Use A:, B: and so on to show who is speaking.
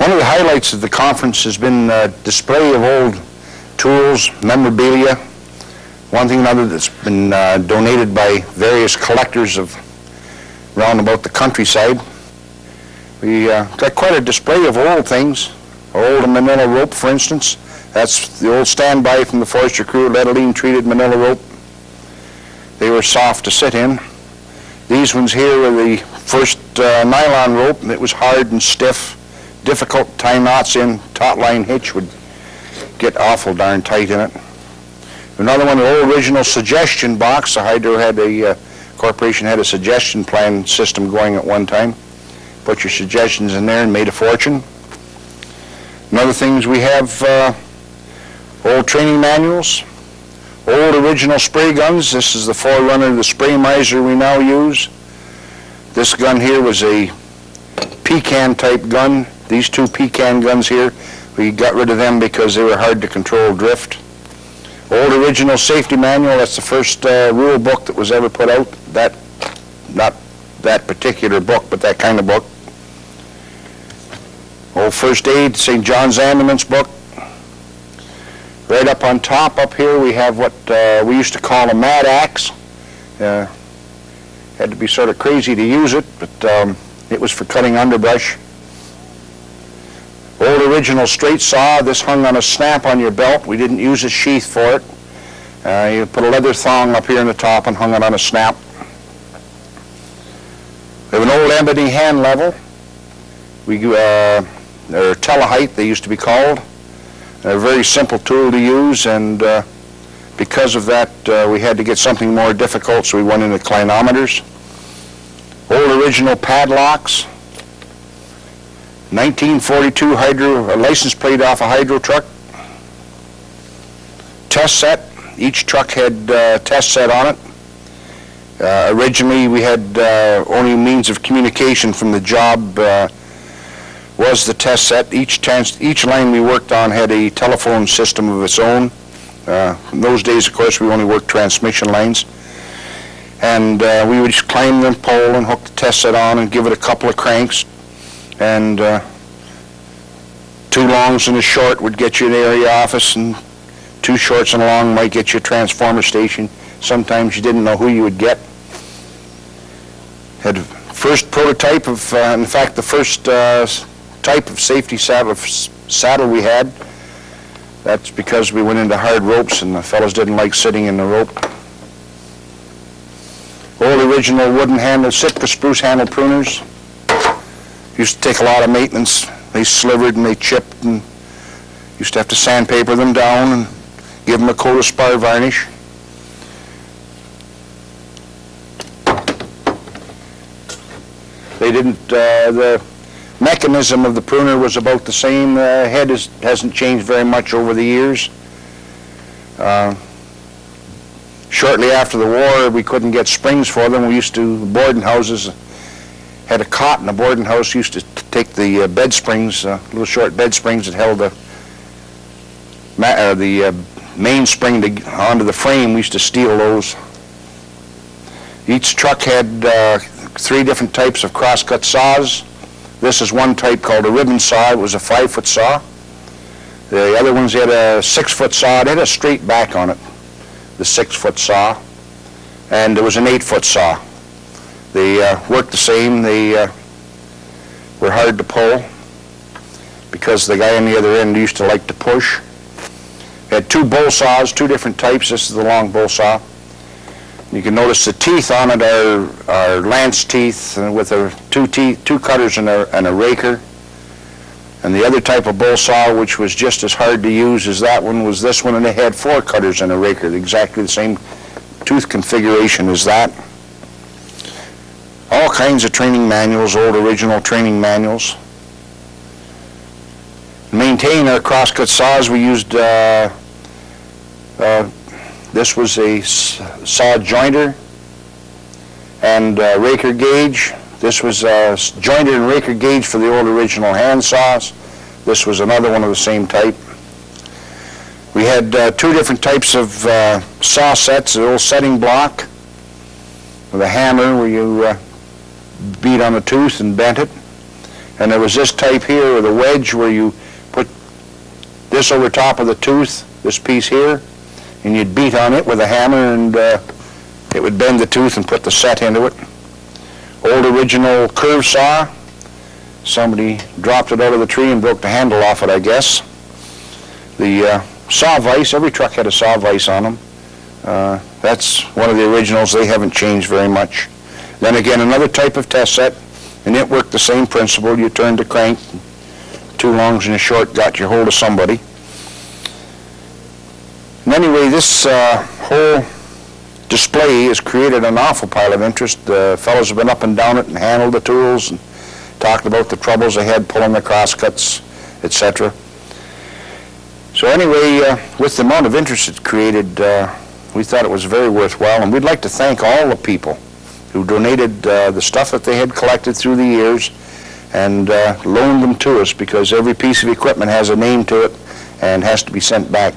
A: One of the highlights of the conference has been a display of old tools, memorabilia, one thing or another that's been donated by various collectors of round about the countryside. We got quite a display of old things. Old manila rope, for instance. That's the old standby from the forestry crew, lead-treated manila rope. They were soft to sit in. These ones here were the first nylon rope, and it was hard and stiff, difficult to tie knots in. Taut line hitch would get awful darn tight in it. Another one, the old original suggestion box. The Hydro Corporation had a suggestion plan system going at one time. Put your suggestions in there and made a fortune. Another things we have, old training manuals, old original spray guns. This is the forerunner of the spray miser we now use. This gun here was a pecan type gun. These two pecan guns here, we got rid of them because they were hard to control drift. Old original safety manual, that's the first rule book that was ever put out. Not that particular book, but that kind of book. Old first aid, St. John's Ambulance book. Right up on top up here we have what we used to call a mad axe. Had to be sort of crazy to use it, but it was for cutting underbrush. Old original straight saw. This hung on a snap on your belt. We didn't use a sheath for it. You put a leather thong up here in the top and hung it on a snap. We have an old ebony hand level. They're teleheight, they used to be called. A very simple tool to use, and because of that we had to get something more difficult, so we went into clinometers. Old original padlocks. 1942 hydro, a license plate off a hydro truck. Test set. Each truck had a test set on it. Originally we had only means of communication from the job was the test set. Each line we worked on had a telephone system of its own. In those days, of course, we only worked transmission lines. And we would just climb the pole and hook the test set on and give it a couple of cranks. And two longs and a short would get you in the area office, and two shorts and a long might get you a transformer station. Sometimes you didn't know who you would get. Had first prototype of, in fact, the first type of safety saddle we had. That's because we went into hard ropes and the fellows didn't like sitting in the rope. Old original wooden handle Sitka spruce handle pruners. Used to take a lot of maintenance. They slivered and they chipped, and used to have to sandpaper them down and give them a coat of spar varnish. They didn't, the mechanism of the pruner was about the same. The head hasn't changed very much over the years. Shortly after the war, we couldn't get springs for them. We used to, boarding houses had a cot in the boarding house, used to take the bed springs, little short bed springs that held the mainspring onto the frame. We used to steal those. Each truck had 3 different types of crosscut saws. This is one type called a ribbon saw. It was a 5-foot saw. The other ones had a 6-foot saw. It had a straight back on it, the 6-foot saw. And there was an 8-foot saw. They worked the same. They were hard to pull because the guy on the other end used to like to push. Had 2 bowl saws, 2 different types. This is the long bowl saw. You can notice the teeth on it are lance teeth with two cutters and a raker. And the other type of bowl saw, which was just as hard to use as that one, was this one, and it had 4 cutters and a raker, exactly the same tooth configuration as that. All kinds of training manuals, old original training manuals. To maintain our crosscut saws, we used this was a saw jointer and raker gauge. This was a jointer and raker gauge for the old original hand saws. This was another one of the same type. We had 2 different types of saw sets, the old setting block with a hammer where you beat on the tooth and bent it, And there was this type here with a wedge where you put this over top of the tooth, this piece here, and you'd beat on it with a hammer, and it would bend the tooth and put the set into it. Old original curve saw. Somebody dropped it out of the tree and broke the handle off it, I guess. The saw vise, every truck had a saw vise on them. That's one of the originals. They haven't changed very much. Then again, another type of test set, and it worked the same principle. You turned the crank, two longs and a short got you hold of somebody. And anyway, this whole display has created an awful pile of interest. The fellows have been up and down it and handled the tools and talked about the troubles they had pulling the crosscuts, etc. So anyway, with the amount of interest it created, we thought it was very worthwhile, and we'd like to thank all the people who donated the stuff that they had collected through the years and loaned them to us, because every piece of equipment has a name to it and has to be sent back.